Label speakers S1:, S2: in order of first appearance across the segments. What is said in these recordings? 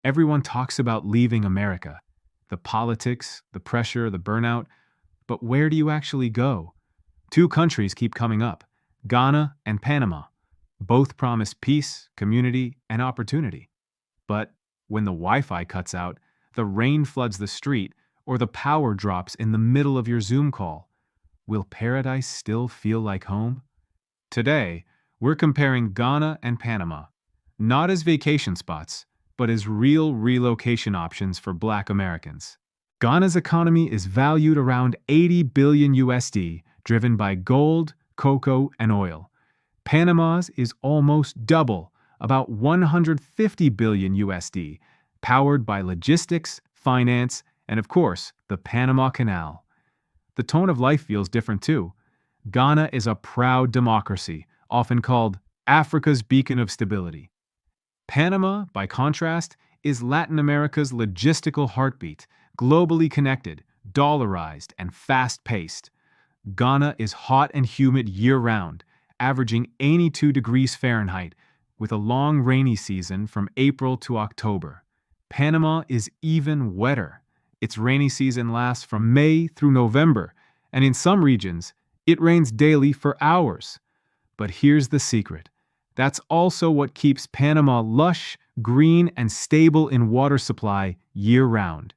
S1: Everyone talks about leaving America. The politics, the pressure, the burnout. But where do you actually go? Two countries keep coming up: Ghana and Panama. Both promise peace, community, and opportunity. But when the Wi Fi cuts out, the rain floods the street, or the power drops in the middle of your Zoom call, will paradise still feel like home? Today, we're comparing Ghana and Panama, not as vacation spots, but as real relocation options for Black Americans. Ghana's economy is valued around 80 billion USD, driven by gold, cocoa, and oil. Panama's is almost double, about 150 billion USD, powered by logistics, finance, and of course, the Panama Canal. The tone of life feels different too. Ghana is a proud democracy, often called Africa's beacon of stability. Panama, by contrast, is Latin America's logistical heartbeat, globally connected, dollarized, and fast-paced. Ghana is hot and humid year-round, averaging 82 degrees Fahrenheit, with a long rainy season from April to October. Panama is even wetter. Its rainy season lasts from May through November, and in some regions, it rains daily for hours. But here's the secret. That's also what keeps Panama lush, green, and stable in water supply year-round.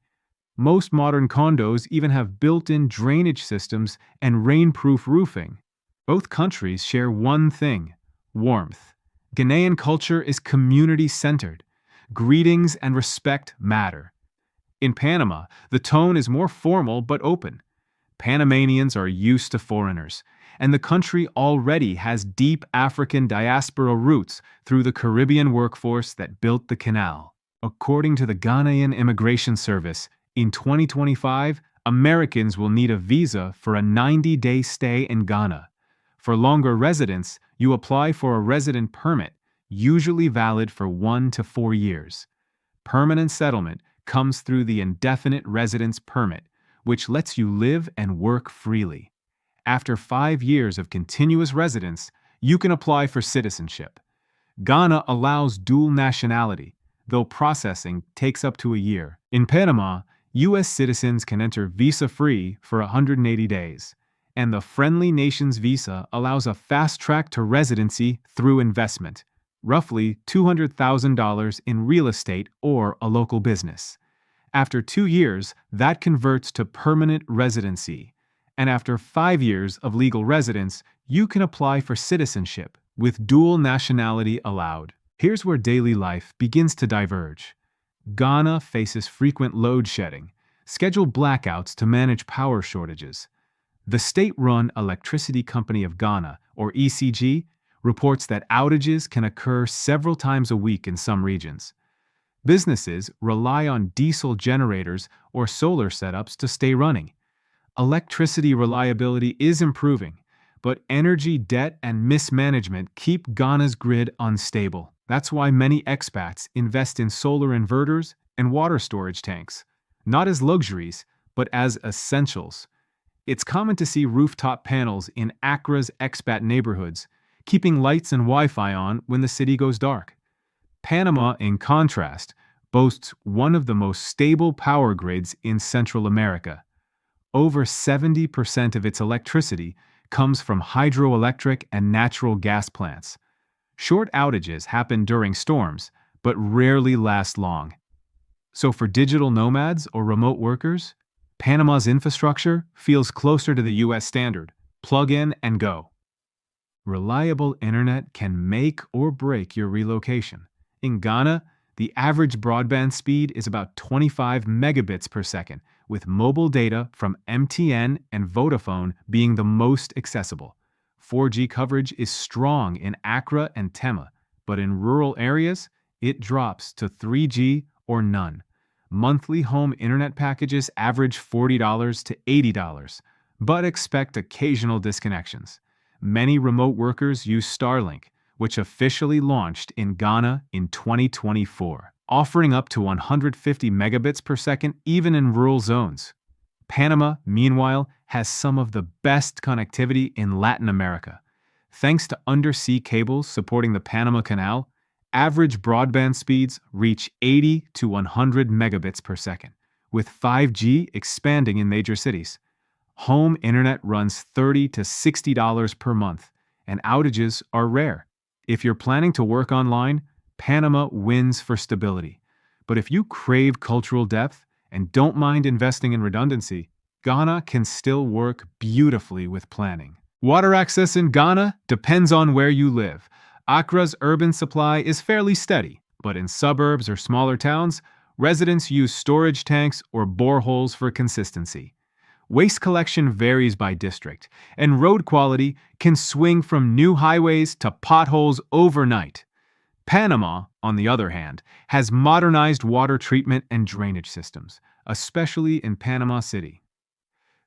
S1: Most modern condos even have built-in drainage systems and rainproof roofing. Both countries share one thing: warmth. Ghanaian culture is community-centered. Greetings and respect matter. In Panama, the tone is more formal but open. Panamanians are used to foreigners, and the country already has deep African diaspora roots through the Caribbean workforce that built the canal. According to the Ghanaian Immigration Service, in 2025, Americans will need a visa for a 90-day stay in Ghana. For longer residents, you apply for a resident permit, usually valid for 1 to 4 years. Permanent settlement comes through the indefinite residence permit, which lets you live and work freely. After 5 years of continuous residence, you can apply for citizenship. Ghana allows dual nationality, though processing takes up to a year. In Panama, U.S. citizens can enter visa-free for 180 days, and the Friendly Nations visa allows a fast track to residency through investment, roughly $200,000 in real estate or a local business. After 2 years, that converts to permanent residency, and after 5 years of legal residence, you can apply for citizenship, with dual nationality allowed. Here's where daily life begins to diverge. Ghana faces frequent load shedding, scheduled blackouts to manage power shortages. The state-run Electricity Company of Ghana, or ECG, reports that outages can occur several times a week in some regions. Businesses rely on diesel generators or solar setups to stay running. Electricity reliability is improving, but energy debt and mismanagement keep Ghana's grid unstable. That's why many expats invest in solar inverters and water storage tanks, not as luxuries, but as essentials. It's common to see rooftop panels in Accra's expat neighborhoods, keeping lights and Wi-Fi on when the city goes dark. Panama, in contrast, boasts one of the most stable power grids in Central America. Over 70% of its electricity comes from hydroelectric and natural gas plants. Short outages happen during storms, but rarely last long. So for digital nomads or remote workers, Panama's infrastructure feels closer to the US standard: plug in and go. Reliable internet can make or break your relocation. In Ghana, the average broadband speed is about 25 megabits per second, with mobile data from MTN and Vodafone being the most accessible. 4G coverage is strong in Accra and Tema, but in rural areas, it drops to 3G or none. Monthly home internet packages average $40 to $80, but expect occasional disconnections. Many remote workers use Starlink, which officially launched in Ghana in 2024, offering up to 150 megabits per second even in rural zones. Panama, meanwhile, has some of the best connectivity in Latin America. Thanks to undersea cables supporting the Panama Canal, Average broadband speeds reach 80 to 100 megabits per second, with 5G expanding in major cities. Home internet runs $30 to $60 per month, and outages are rare. If you're planning to work online, Panama wins for stability. But if you crave cultural depth and don't mind investing in redundancy, Ghana can still work beautifully with planning. Water access in Ghana depends on where you live. Accra's urban supply is fairly steady, but in suburbs or smaller towns, residents use storage tanks or boreholes for consistency. Waste collection varies by district, and road quality can swing from new highways to potholes overnight. Panama, on the other hand, has modernized water treatment and drainage systems, especially in Panama City.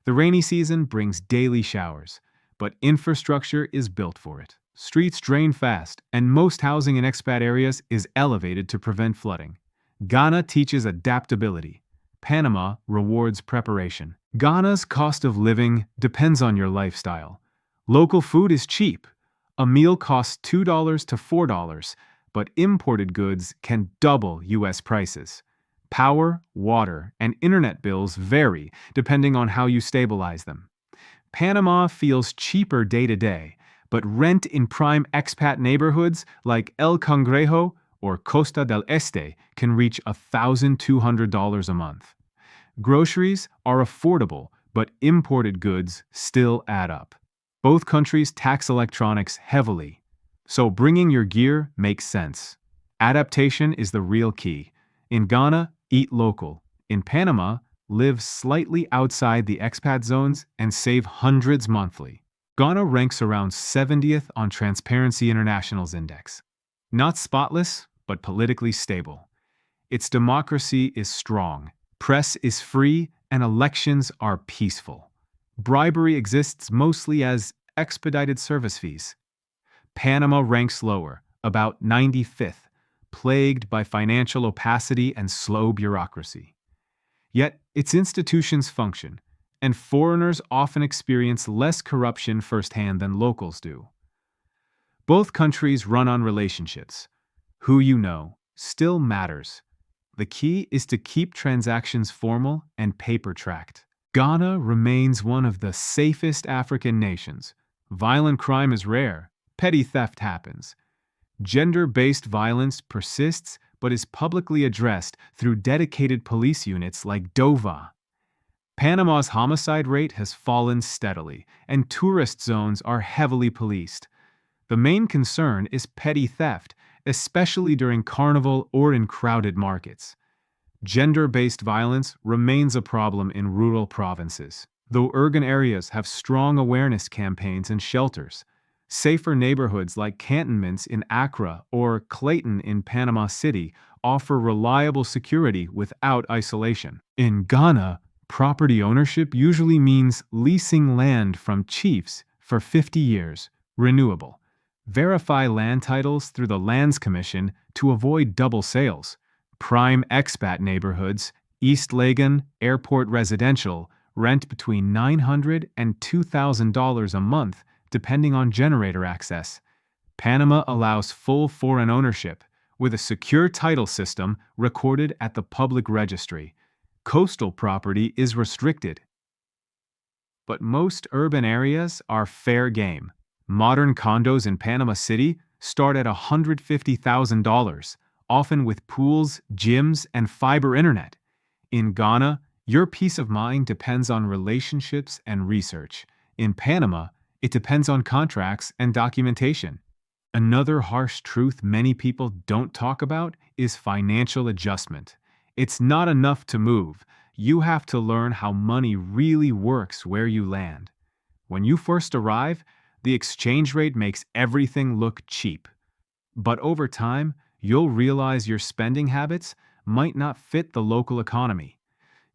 S1: The rainy season brings daily showers, but infrastructure is built for it. Streets drain fast, and most housing in expat areas is elevated to prevent flooding. Ghana teaches adaptability. Panama rewards preparation. Ghana's cost of living depends on your lifestyle. Local food is cheap. A meal costs $2 to $4, but imported goods can double U.S. prices. Power, water, and internet bills vary depending on how you stabilize them. Panama feels cheaper day to day, but rent in prime expat neighborhoods like El Cangrejo or Costa del Este can reach $1,200 a month. Groceries are affordable, but imported goods still add up. Both countries tax electronics heavily, so bringing your gear makes sense. Adaptation is the real key. In Ghana, eat local. In Panama, live slightly outside the expat zones and save hundreds monthly. Ghana ranks around 70th on Transparency International's index. Not spotless, but politically stable. Its democracy is strong, press is free, and elections are peaceful. Bribery exists mostly as expedited service fees. Panama ranks lower, about 95th, plagued by financial opacity and slow bureaucracy. Yet, its institutions function, and foreigners often experience less corruption firsthand than locals do. Both countries run on relationships. Who you know still matters. The key is to keep transactions formal and paper-tracked. Ghana remains one of the safest African nations. Violent crime is rare. Petty theft happens. Gender-based violence persists but is publicly addressed through dedicated police units like DOVA. Panama's homicide rate has fallen steadily, and tourist zones are heavily policed. The main concern is petty theft, especially during carnival or in crowded markets. Gender-based violence remains a problem in rural provinces, though urban areas have strong awareness campaigns and shelters. Safer neighborhoods like cantonments in Accra or Clayton in Panama City offer reliable security without isolation. In Ghana, property ownership usually means leasing land from chiefs for 50 years, renewable. Verify land titles through the Lands Commission to avoid double sales. Prime expat neighborhoods, East Legon, Airport Residential, rent between $900 and $2,000 a month, depending on generator access. Panama allows full foreign ownership, with a secure title system recorded at the public registry. Coastal property is restricted. But most urban areas are fair game. Modern condos in Panama City start at $150,000, often with pools, gyms, and fiber internet. In Ghana, your peace of mind depends on relationships and research. In Panama, it depends on contracts and documentation. Another harsh truth many people don't talk about is financial adjustment. It's not enough to move. You have to learn how money really works where you land. When you first arrive, the exchange rate makes everything look cheap. But over time, you'll realize your spending habits might not fit the local economy.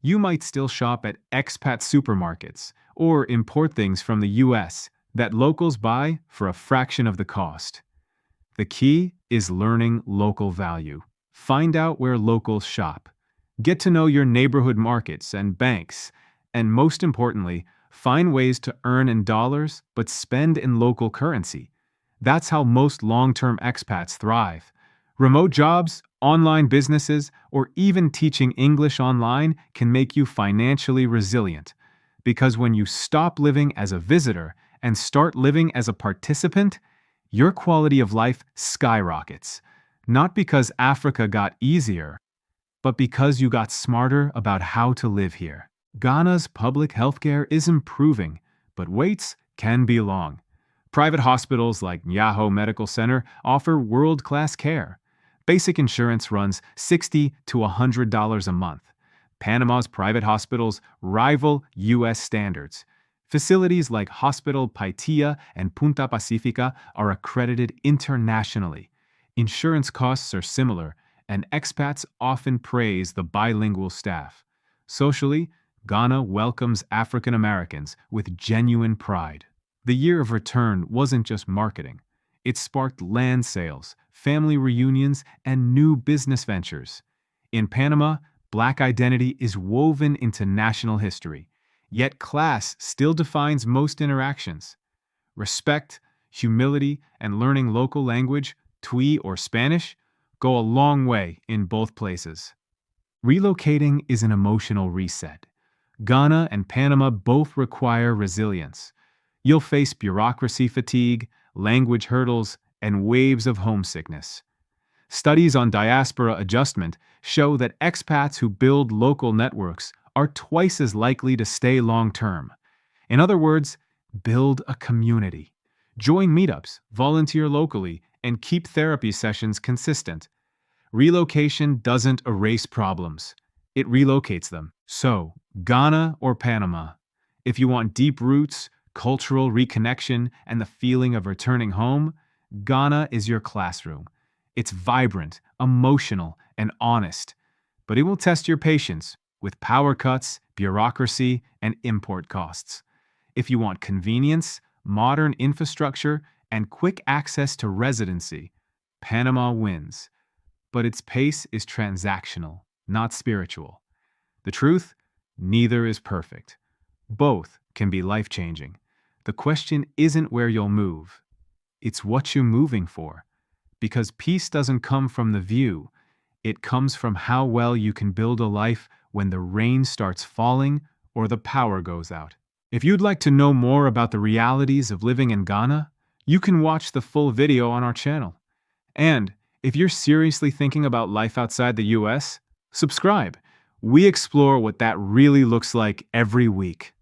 S1: You might still shop at expat supermarkets or import things from the US that locals buy for a fraction of the cost. The key is learning local value. Find out where locals shop. Get to know your neighborhood markets and banks, and most importantly, find ways to earn in dollars but spend in local currency. That's how most long-term expats thrive. Remote jobs, online businesses, or even teaching English online can make you financially resilient. Because when you stop living as a visitor and start living as a participant, your quality of life skyrockets. Not because Africa got easier, but because you got smarter about how to live here. Ghana's public healthcare is improving, but waits can be long. Private hospitals like Nyaho Medical Center offer world-class care. Basic insurance runs $60 to $100 a month. Panama's private hospitals rival U.S. standards. Facilities like Hospital Paitilla and Punta Pacifica are accredited internationally. Insurance costs are similar, and expats often praise the bilingual staff. Socially, Ghana welcomes African Americans with genuine pride. The year of return wasn't just marketing. It sparked land sales, family reunions, and new business ventures. In Panama, Black identity is woven into national history, yet class still defines most interactions. Respect, humility, and learning local language, Twi or Spanish, go a long way in both places. Relocating is an emotional reset. Ghana and Panama both require resilience. You'll face bureaucracy fatigue, language hurdles, and waves of homesickness. Studies on diaspora adjustment show that expats who build local networks are twice as likely to stay long-term. In other words, build a community. Join meetups, volunteer locally, and keep therapy sessions consistent. Relocation doesn't erase problems. It relocates them. So, Ghana or Panama? If you want deep roots, cultural reconnection, and the feeling of returning home, Ghana is your classroom. It's vibrant, emotional, and honest. But it will test your patience with power cuts, bureaucracy, and import costs. If you want convenience, modern infrastructure, and quick access to residency, Panama wins. But its pace is transactional, not spiritual. The truth? Neither is perfect. Both can be life-changing. The question isn't where you'll move. It's what you're moving for. Because peace doesn't come from the view. It comes from how well you can build a life when the rain starts falling or the power goes out. If you'd like to know more about the realities of living in Ghana, you can watch the full video on our channel. And if you're seriously thinking about life outside the US, subscribe. We explore what that really looks like every week.